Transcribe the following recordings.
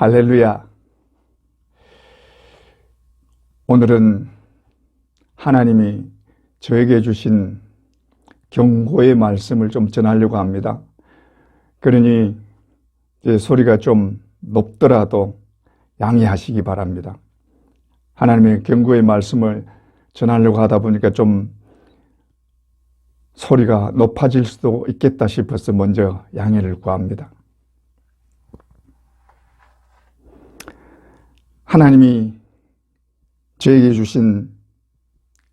할렐루야. 오늘은 하나님이 저에게 주신 경고의 말씀을 좀 전하려고 합니다. 그러니 소리가 좀 높더라도 양해하시기 바랍니다. 하나님의 경고의 말씀을 전하려고 하다 보니까 좀 소리가 높아질 수도 있겠다 싶어서 먼저 양해를 구합니다. 하나님이 저에게 주신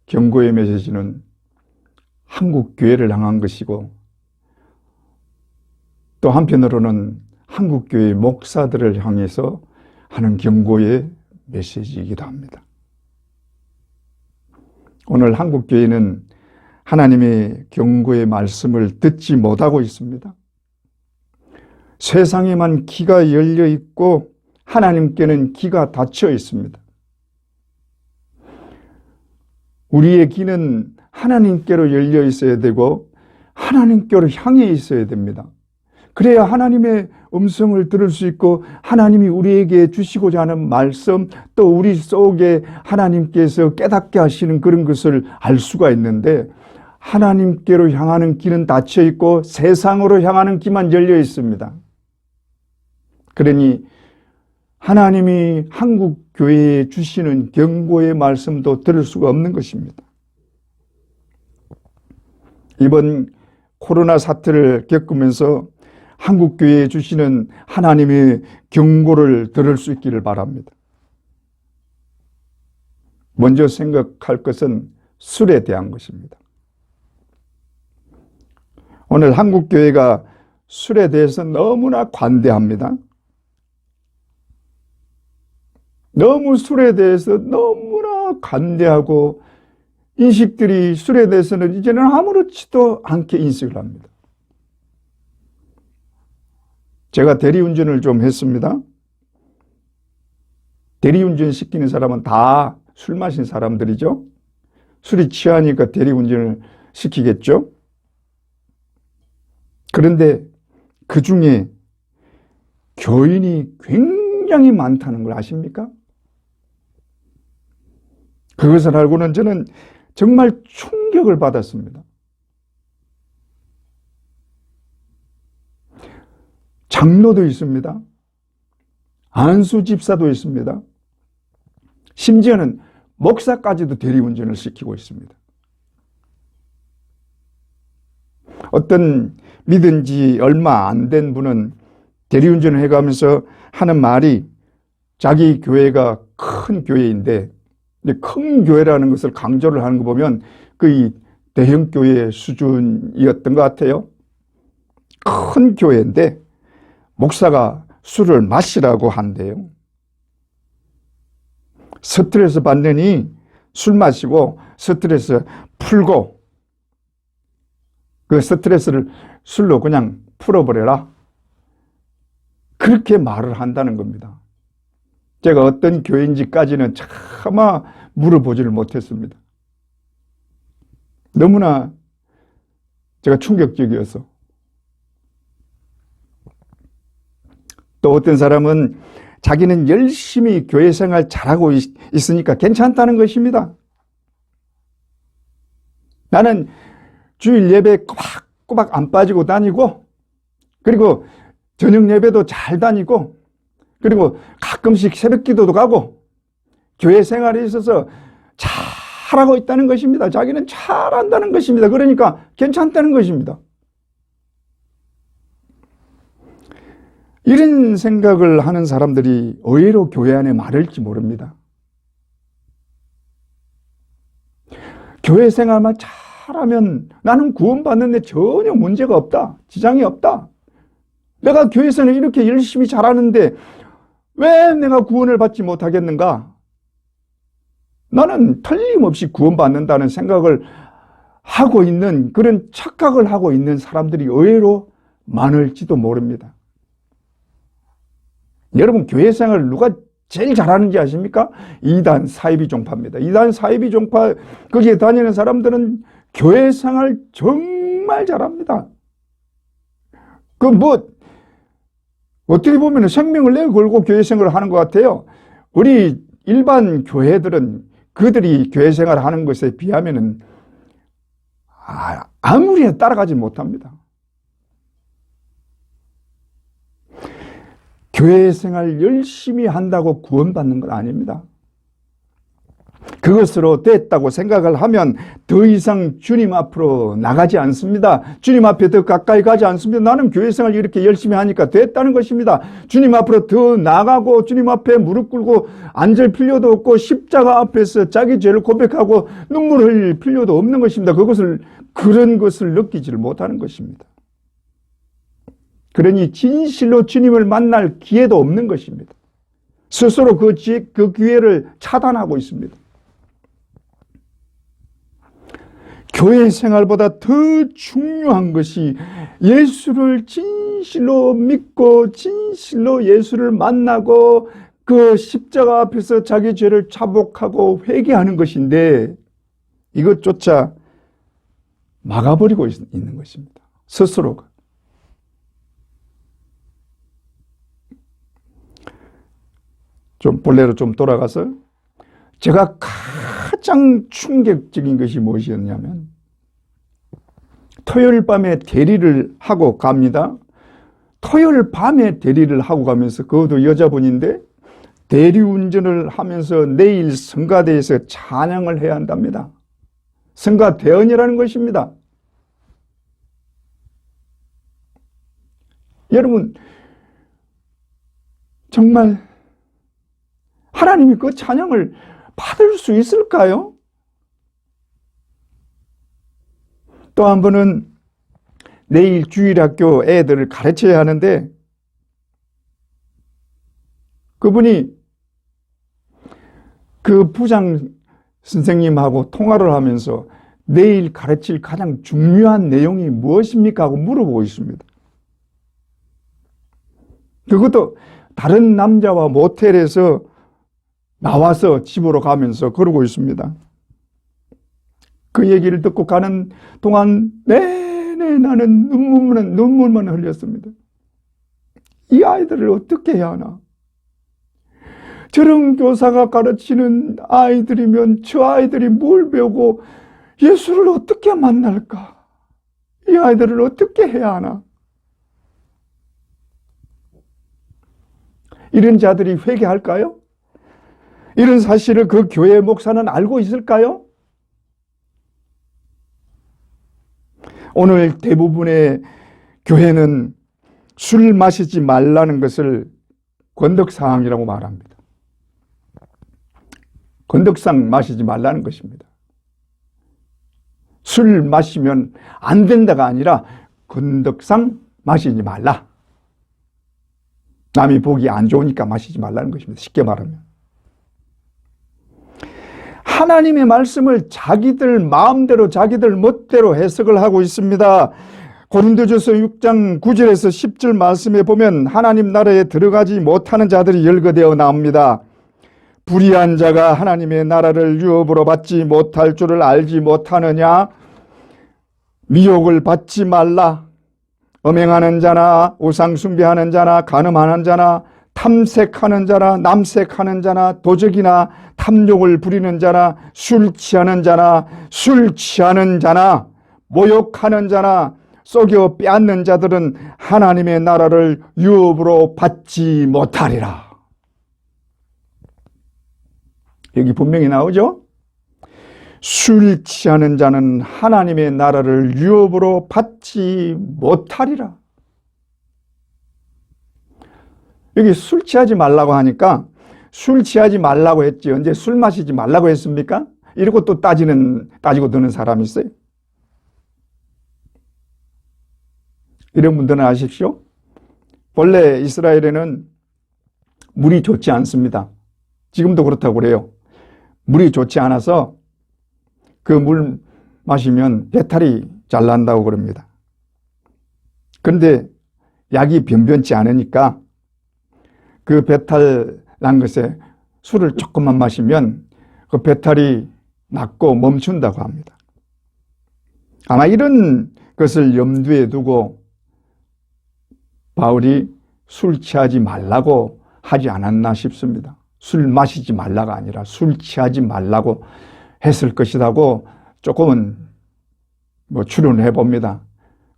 경고의 메시지는 한국 교회를 향한 것이고, 또 한편으로는 한국 교회 목사들을 향해서 하는 경고의 메시지이기도 합니다. 오늘 한국 교회는 하나님의 경고의 말씀을 듣지 못하고 있습니다. 세상에만 귀가 열려 있고 하나님께는 귀가 닫혀 있습니다. 우리의 귀는 하나님께로 열려 있어야 되고 하나님께로 향해 있어야 됩니다. 그래야 하나님의 음성을 들을 수 있고 하나님이 우리에게 주시고자 하는 말씀, 또 우리 속에 하나님께서 깨닫게 하시는 그런 것을 알 수가 있는데, 하나님께로 향하는 길은 닫혀 있고 세상으로 향하는 길만 열려 있습니다. 그러니 하나님이 한국 교회에 주시는 경고의 말씀도 들을 수가 없는 것입니다. 이번 코로나 사태를 겪으면서 한국 교회에 주시는 하나님의 경고를 들을 수 있기를 바랍니다. 먼저 생각할 것은 술에 대한 것입니다. 오늘 한국 교회가 술에 대해서 너무나 관대합니다. 너무 술에 대해서 너무나 관대하고 인식들이 술에 대해서는 이제는 아무렇지도 않게 인식을 합니다. 제가 대리운전을 좀 했습니다. 대리운전 시키는 사람은 다 술 마신 사람들이죠. 술이 취하니까 대리운전을 시키겠죠. 그런데 그 중에 교인이 굉장히 많다는 걸 아십니까? 그것을 알고는 저는 정말 충격을 받았습니다. 장로도 있습니다. 안수 집사도 있습니다. 심지어는 목사까지도 대리운전을 시키고 있습니다. 어떤 믿은 지 얼마 안 된 분은 대리운전을 해가면서 하는 말이, 자기 교회가 큰 교회인데 큰 교회라는 것을 강조를 하는 거 보면 거의 대형 교회 수준이었던 것 같아요. 큰 교회인데 목사가 술을 마시라고 한대요. 스트레스 받느니 술 마시고 스트레스 풀고 그 스트레스를 술로 그냥 풀어버려라. 그렇게 말을 한다는 겁니다. 제가 어떤 교회인지까지는 차마 물어보지를 못했습니다. 너무나 제가 충격적이어서. 또 어떤 사람은 자기는 열심히 교회 생활 잘하고 있으니까 괜찮다는 것입니다. 나는 주일 예배 꼬박꼬박 안 빠지고 다니고, 그리고 저녁 예배도 잘 다니고, 그리고 가끔씩 새벽 기도도 가고 교회 생활에 있어서 잘하고 있다는 것입니다. 자기는 잘한다는 것입니다. 그러니까 괜찮다는 것입니다. 이런 생각을 하는 사람들이 의외로 교회 안에 많을지 모릅니다. 교회 생활만 잘하면 나는 구원받는데 전혀 문제가 없다, 지장이 없다. 내가 교회에서는 이렇게 열심히 잘하는데 왜 내가 구원을 받지 못하겠는가? 나는 틀림없이 구원받는다는 생각을 하고 있는, 그런 착각을 하고 있는 사람들이 의외로 많을지도 모릅니다. 여러분, 교회 생활을 누가 제일 잘하는지 아십니까? 이단 사이비 종파입니다. 이단 사이비 종파, 거기에 다니는 사람들은 교회 생활 정말 잘합니다. 어떻게 보면 생명을 내걸고 교회 생활을 하는 것 같아요. 우리 일반 교회들은 그들이 교회 생활을 하는 것에 비하면은 아무리 따라가지 못합니다. 교회 생활 열심히 한다고 구원받는 건 아닙니다. 그것으로 됐다고 생각을 하면 더 이상 주님 앞으로 나가지 않습니다. 주님 앞에 더 가까이 가지 않습니다. 나는 교회 생활 이렇게 열심히 하니까 됐다는 것입니다. 주님 앞으로 더 나가고 주님 앞에 무릎 꿇고 앉을 필요도 없고 십자가 앞에서 자기 죄를 고백하고 눈물 흘릴 필요도 없는 것입니다. 그런 것을 느끼지를 못하는 것입니다. 그러니 진실로 주님을 만날 기회도 없는 것입니다. 스스로 그 기회를 차단하고 있습니다. 교회 생활보다 더 중요한 것이 예수를 진실로 믿고 진실로 예수를 만나고 그 십자가 앞에서 자기 죄를 자복하고 회개하는 것인데 이것조차 막아버리고 있는 것입니다. 스스로가. 본래로 돌아가서 제가 가장 충격적인 것이 무엇이었냐면 토요일 밤에 대리를 하고 갑니다. 토요일 밤에 대리를 하고 가면서 그것도 여자분인데 대리운전을 하면서 내일 성가대에서 찬양을 해야 한답니다. 성가대언이라는 것입니다. 여러분 정말 하나님이 그 찬양을 받을 수 있을까요? 또 한 번은 내일 주일학교 애들을 가르쳐야 하는데 그분이 그 부장 선생님하고 통화를 하면서 내일 가르칠 가장 중요한 내용이 무엇입니까? 하고 물어보고 있습니다. 그것도 다른 남자와 모텔에서 나와서 집으로 가면서 그러고 있습니다. 그 얘기를 듣고 가는 동안 내내 나는 눈물만 흘렸습니다. 이 아이들을 어떻게 해야 하나? 저런 교사가 가르치는 아이들이면 저 아이들이 뭘 배우고 예수를 어떻게 만날까? 이 아이들을 어떻게 해야 하나? 이런 자들이 회개할까요? 이런 사실을 그 교회 목사는 알고 있을까요? 오늘 대부분의 교회는 술 마시지 말라는 것을 권덕사항이라고 말합니다. 권덕상 마시지 말라는 것입니다. 술 마시면 안 된다가 아니라 권덕상 마시지 말라. 남이 보기 안 좋으니까 마시지 말라는 것입니다. 쉽게 말하면. 하나님의 말씀을 자기들 마음대로 자기들 멋대로 해석을 하고 있습니다. 고린도전서 6장 9절에서 10절 말씀에 보면 하나님 나라에 들어가지 못하는 자들이 열거되어 나옵니다. 불의한 자가 하나님의 나라를 유업으로 받지 못할 줄을 알지 못하느냐? 미혹을 받지 말라. 음행하는 자나 우상 숭배하는 자나 간음하는 자나 탐색하는 자나 남색하는 자나 도적이나 탐욕을 부리는 자나 술 취하는 자나 모욕하는 자나 속여 빼앗는 자들은 하나님의 나라를 유업으로 받지 못하리라. 여기 분명히 나오죠? 술 취하는 자는 하나님의 나라를 유업으로 받지 못하리라. 여기 술 취하지 말라고 하니까 술 취하지 말라고 했지 언제 술 마시지 말라고 했습니까? 이러고 또 따지고 드는 사람이 있어요. 이런 분들은 아십시오. 본래 이스라엘에는 물이 좋지 않습니다. 지금도 그렇다고 그래요. 물이 좋지 않아서 그 물 마시면 배탈이 잘 난다고 그럽니다. 그런데 약이 변변치 않으니까 그 배탈 난 것에 술을 조금만 마시면 그 배탈이 낫고 멈춘다고 합니다. 아마 이런 것을 염두에 두고 바울이 술 취하지 말라고 하지 않았나 싶습니다. 술 마시지 말라가 아니라 술 취하지 말라고 했을 것이라고 조금은 추론해 봅니다.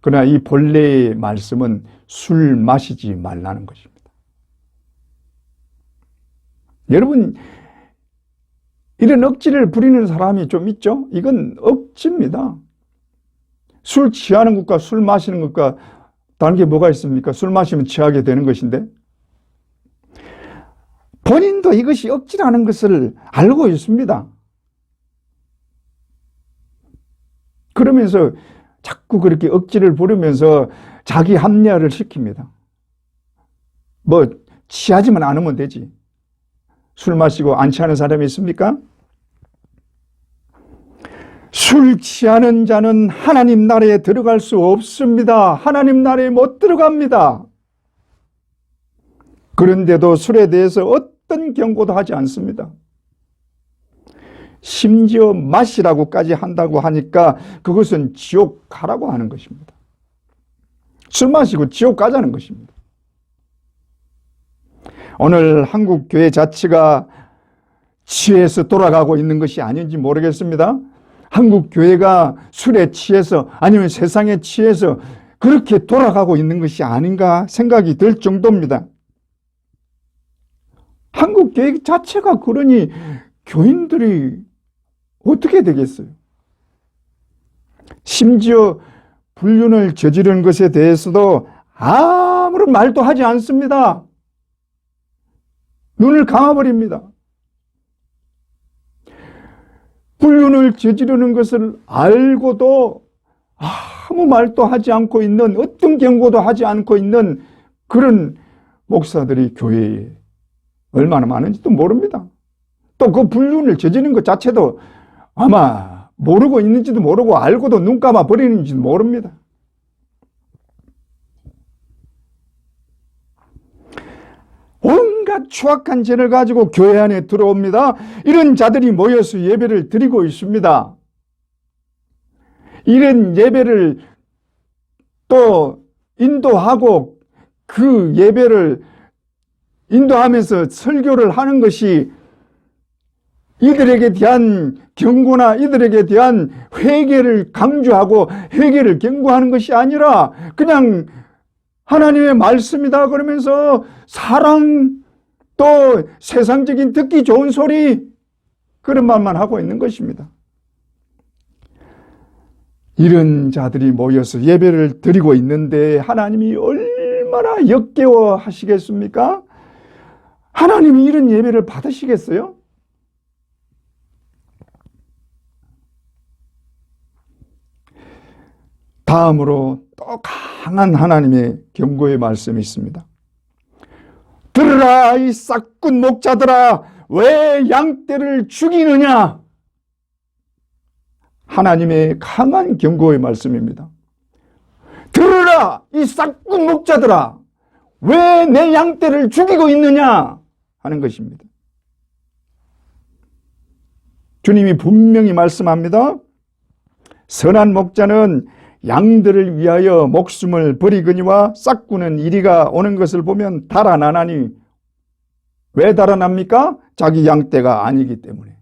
그러나 이 본래의 말씀은 술 마시지 말라는 것입니다. 여러분, 이런 억지를 부리는 사람이 좀 있죠? 이건 억지입니다. 술 취하는 것과 술 마시는 것과 다른 게 뭐가 있습니까? 술 마시면 취하게 되는 것인데 본인도 이것이 억지라는 것을 알고 있습니다. 그러면서 자꾸 그렇게 억지를 부르면서 자기 합리화를 시킵니다. 취하지만 않으면 되지. 술 마시고 안 취하는 사람이 있습니까? 술 취하는 자는 하나님 나라에 들어갈 수 없습니다. 하나님 나라에 못 들어갑니다. 그런데도 술에 대해서 어떤 경고도 하지 않습니다. 심지어 마시라고까지 한다고 하니까 그것은 지옥 가라고 하는 것입니다. 술 마시고 지옥 가자는 것입니다. 오늘 한국 교회 자체가 취해서 돌아가고 있는 것이 아닌지 모르겠습니다. 한국 교회가 술에 취해서 아니면 세상에 취해서 그렇게 돌아가고 있는 것이 아닌가 생각이 들 정도입니다. 한국 교회 자체가 그러니 교인들이 어떻게 되겠어요? 심지어 불륜을 저지르는 것에 대해서도 아무런 말도 하지 않습니다. 눈을 감아버립니다. 불륜을 저지르는 것을 알고도 아무 말도 하지 않고 있는, 어떤 경고도 하지 않고 있는 그런 목사들이 교회에 얼마나 많은지도 모릅니다. 또 그 불륜을 저지르는 것 자체도 아마 모르고 있는지도 모르고 알고도 눈 감아 버리는지도 모릅니다. 온갖 추악한 죄를 가지고 교회 안에 들어옵니다. 이런 자들이 모여서 예배를 드리고 있습니다. 이런 예배를 또 인도하고 그 예배를 인도하면서 설교를 하는 것이 이들에게 대한 경고나 이들에게 대한 회개를 강조하고 회개를 경고하는 것이 아니라 그냥 하나님의 말씀이다 그러면서 사랑 또 세상적인 듣기 좋은 소리 그런 말만 하고 있는 것입니다. 이런 자들이 모여서 예배를 드리고 있는데 하나님이 얼마나 역겨워 하시겠습니까? 하나님이 이런 예배를 받으시겠어요? 다음으로 또 강한 하나님의 경고의 말씀이 있습니다. 들으라 이 싹군 목자들아, 왜 양떼를 죽이느냐? 하나님의 강한 경고의 말씀입니다. 들으라 이 싹군 목자들아, 왜 내 양떼를 죽이고 있느냐 하는 것입니다. 주님이 분명히 말씀합니다. 선한 목자는 양들을 위하여 목숨을 버리거니와 싹구는 이리가 오는 것을 보면 달아나나니, 왜 달아납니까? 자기 양떼가 아니기 때문에.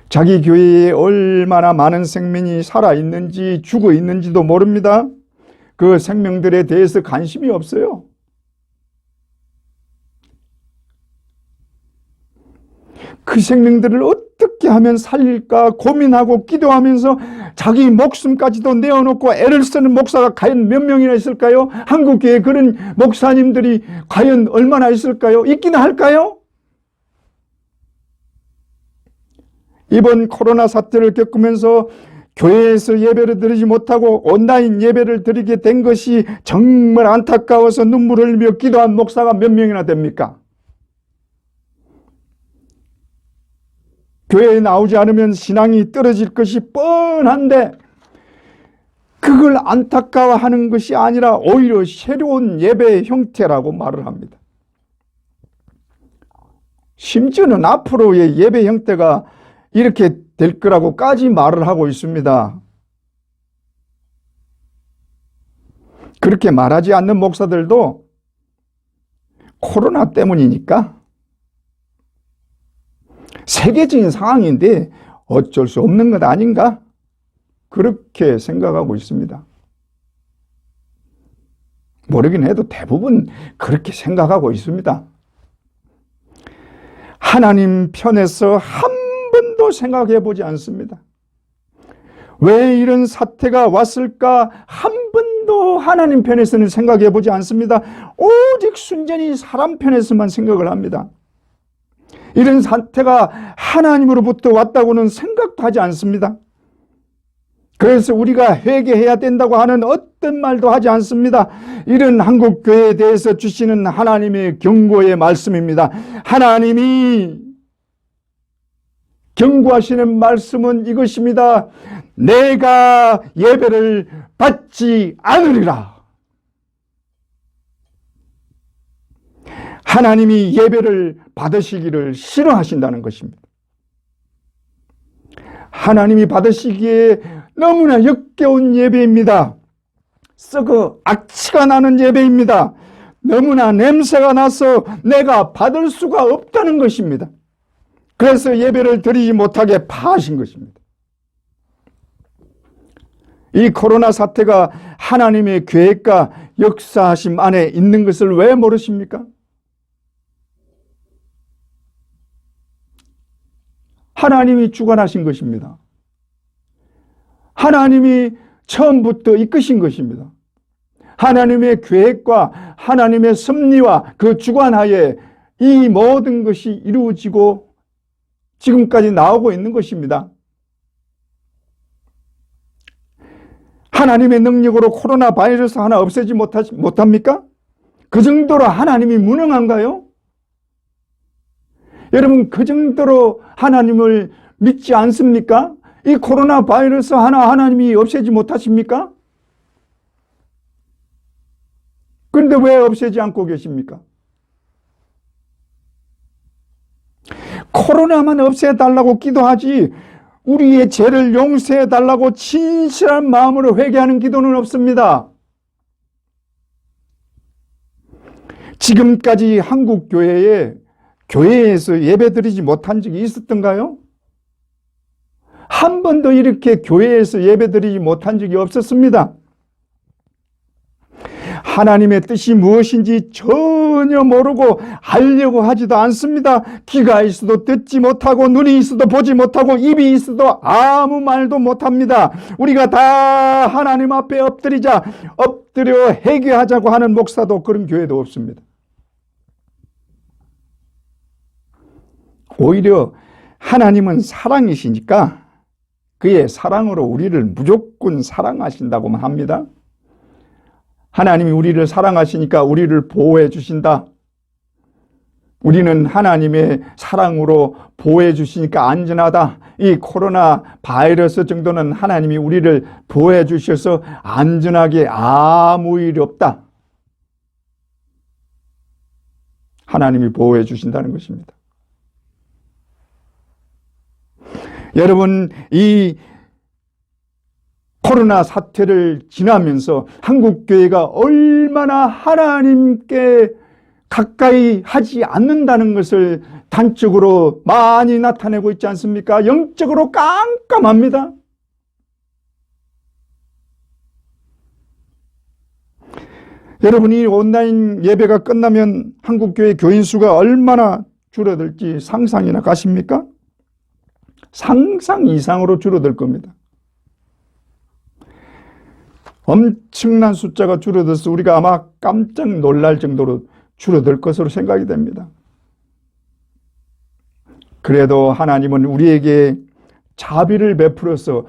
자기 교회에 얼마나 많은 생명이 살아있는지 죽어 있는지도 모릅니다. 그 생명들에 대해서 관심이 없어요. 그 생명들을 어떻게 하면 살릴까 고민하고 기도하면서 자기 목숨까지도 내어놓고 애를 쓰는 목사가 과연 몇 명이나 있을까요? 한국교회에 그런 목사님들이 과연 얼마나 있을까요? 있기는 할까요? 이번 코로나 사태를 겪으면서 교회에서 예배를 드리지 못하고 온라인 예배를 드리게 된 것이 정말 안타까워서 눈물을 흘리며 기도한 목사가 몇 명이나 됩니까? 교회에 나오지 않으면 신앙이 떨어질 것이 뻔한데 그걸 안타까워하는 것이 아니라 오히려 새로운 예배의 형태라고 말을 합니다. 심지어는 앞으로의 예배 형태가 이렇게 될 거라고까지 말을 하고 있습니다. 그렇게 말하지 않는 목사들도 코로나 때문이니까 세계적인 상황인데 어쩔 수 없는 것 아닌가? 그렇게 생각하고 있습니다. 모르긴 해도 대부분 그렇게 생각하고 있습니다. 하나님 편에서 한 번도 생각해 보지 않습니다. 왜 이런 사태가 왔을까? 한 번도 하나님 편에서는 생각해 보지 않습니다. 오직 순전히 사람 편에서만 생각을 합니다. 이런 사태가 하나님으로부터 왔다고는 생각도 하지 않습니다. 그래서 우리가 회개해야 된다고 하는 어떤 말도 하지 않습니다. 이런 한국교회에 대해서 주시는 하나님의 경고의 말씀입니다. 하나님이 경고하시는 말씀은 이것입니다. 내가 예배를 받지 않으리라. 하나님이 예배를 받으시기를 싫어하신다는 것입니다. 하나님이 받으시기에 너무나 역겨운 예배입니다. 썩어 악취가 나는 예배입니다. 너무나 냄새가 나서 내가 받을 수가 없다는 것입니다. 그래서 예배를 드리지 못하게 파하신 것입니다. 이 코로나 사태가 하나님의 계획과 역사하심 안에 있는 것을 왜 모르십니까? 하나님이 주관하신 것입니다. 하나님이 처음부터 이끄신 것입니다. 하나님의 계획과 하나님의 섭리와 그 주관하에 이 모든 것이 이루어지고 지금까지 나오고 있는 것입니다. 하나님의 능력으로 코로나 바이러스 하나 없애지 못합니까? 그 정도로 하나님이 무능한가요? 여러분, 그 정도로 하나님을 믿지 않습니까? 이 코로나 바이러스 하나 하나님이 없애지 못하십니까? 그런데 왜 없애지 않고 계십니까? 코로나만 없애달라고 기도하지 우리의 죄를 용서해달라고 진실한 마음으로 회개하는 기도는 없습니다. 지금까지 한국 교회에서 예배드리지 못한 적이 있었던가요? 한 번도 이렇게 교회에서 예배드리지 못한 적이 없었습니다. 하나님의 뜻이 무엇인지 전혀 모르고 알려고 하지도 않습니다. 귀가 있어도 듣지 못하고 눈이 있어도 보지 못하고 입이 있어도 아무 말도 못합니다. 우리가 다 하나님 앞에 엎드려 회개하자고 하는 목사도 그런 교회도 없습니다. 오히려 하나님은 사랑이시니까 그의 사랑으로 우리를 무조건 사랑하신다고만 합니다. 하나님이 우리를 사랑하시니까 우리를 보호해 주신다. 우리는 하나님의 사랑으로 보호해 주시니까 안전하다. 이 코로나 바이러스 정도는 하나님이 우리를 보호해 주셔서 안전하게 아무 일이 없다. 하나님이 보호해 주신다는 것입니다. 여러분, 이 코로나 사태를 지나면서 한국교회가 얼마나 하나님께 가까이 하지 않는다는 것을 단적으로 많이 나타내고 있지 않습니까? 영적으로 깜깜합니다. 여러분이 온라인 예배가 끝나면 한국교회 교인 수가 얼마나 줄어들지 상상이나 가십니까? 상상 이상으로 줄어들 겁니다. 엄청난 숫자가 줄어들어서 우리가 아마 깜짝 놀랄 정도로 줄어들 것으로 생각이 됩니다. 그래도 하나님은 우리에게 자비를 베풀어서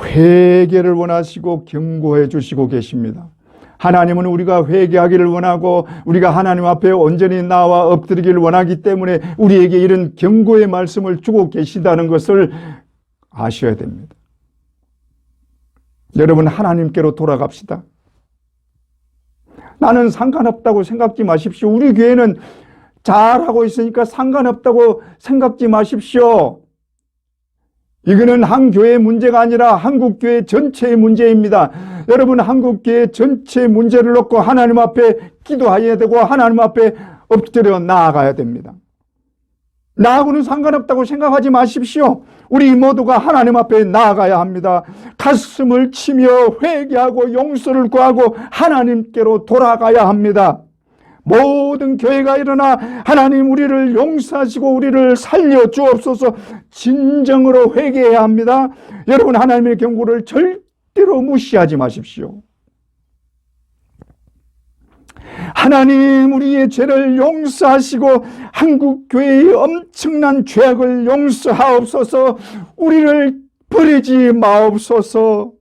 회개를 원하시고 경고해 주시고 계십니다. 하나님은 우리가 회개하기를 원하고 우리가 하나님 앞에 온전히 나와 엎드리기를 원하기 때문에 우리에게 이런 경고의 말씀을 주고 계시다는 것을 아셔야 됩니다. 여러분, 하나님께로 돌아갑시다. 나는 상관없다고 생각지 마십시오. 우리 교회는 잘하고 있으니까 상관없다고 생각지 마십시오. 이거는 한 교회의 문제가 아니라 한국교회 전체의 문제입니다. 여러분, 한국교회 전체의 문제를 놓고 하나님 앞에 기도해야 되고 하나님 앞에 엎드려 나아가야 됩니다. 나하고는 상관없다고 생각하지 마십시오. 우리 모두가 하나님 앞에 나아가야 합니다. 가슴을 치며 회개하고 용서를 구하고 하나님께로 돌아가야 합니다. 모든 교회가 일어나 하나님 우리를 용서하시고 우리를 살려 주옵소서 진정으로 회개해야 합니다. 여러분, 하나님의 경고를 절대로 무시하지 마십시오. 하나님 우리의 죄를 용서하시고 한국교회의 엄청난 죄악을 용서하옵소서. 우리를 버리지 마옵소서.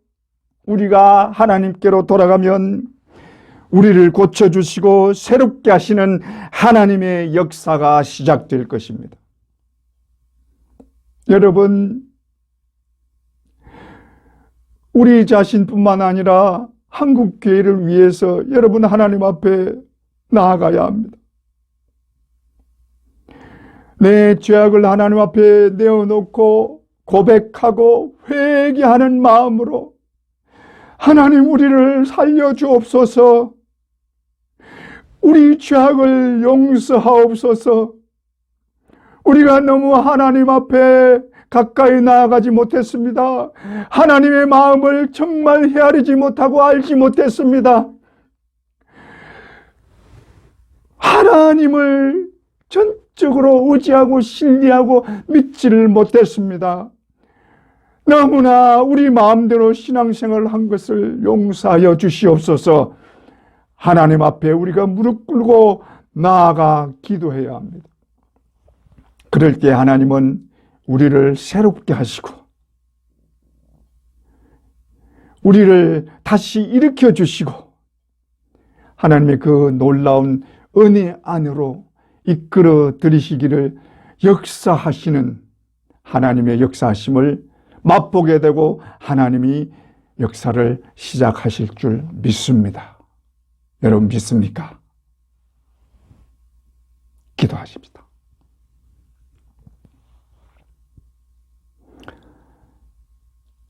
우리가 하나님께로 돌아가면 우리를 고쳐주시고 새롭게 하시는 하나님의 역사가 시작될 것입니다. 여러분, 우리 자신뿐만 아니라 한국교회를 위해서 여러분 하나님 앞에 나아가야 합니다. 내 죄악을 하나님 앞에 내어놓고 고백하고 회개하는 마음으로 하나님 우리를 살려주옵소서. 우리 죄악을 용서하옵소서. 우리가 너무 하나님 앞에 가까이 나아가지 못했습니다. 하나님의 마음을 정말 헤아리지 못하고 알지 못했습니다. 하나님을 전적으로 의지하고 신뢰하고 믿지를 못했습니다. 너무나 우리 마음대로 신앙생활을 한 것을 용서하여 주시옵소서. 하나님 앞에 우리가 무릎 꿇고 나아가 기도해야 합니다. 그럴 때 하나님은 우리를 새롭게 하시고 우리를 다시 일으켜 주시고 하나님의 그 놀라운 은혜 안으로 이끌어 들이시기를 역사하시는 하나님의 역사하심을 맛보게 되고 하나님이 역사를 시작하실 줄 믿습니다. 여러분 믿습니까? 기도하십시다.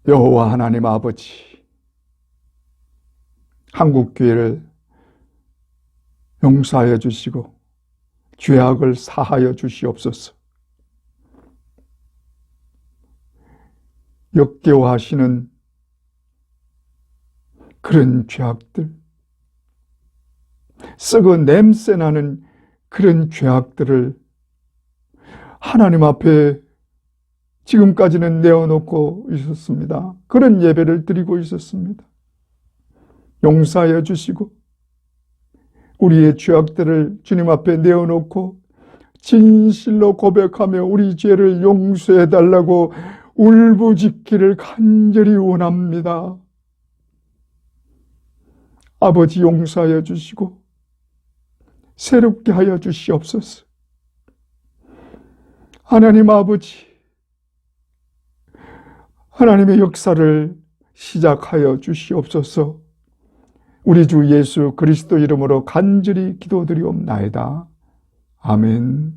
여호와 하나님 아버지, 한국교회를 용서하여 주시고 죄악을 사하여 주시옵소서. 역겨워하시는 그런 죄악들, 썩어 냄새나는 그런 죄악들을 하나님 앞에 지금까지는 내어놓고 있었습니다. 그런 예배를 드리고 있었습니다. 용서하여 주시고 우리의 죄악들을 주님 앞에 내어놓고 진실로 고백하며 우리 죄를 용서해 달라고 울부짖기를 간절히 원합니다. 아버지 용서하여 주시고 새롭게 하여 주시옵소서. 하나님 아버지, 하나님의 역사를 시작하여 주시옵소서. 우리 주 예수 그리스도 이름으로 간절히 기도드리옵나이다. 아멘.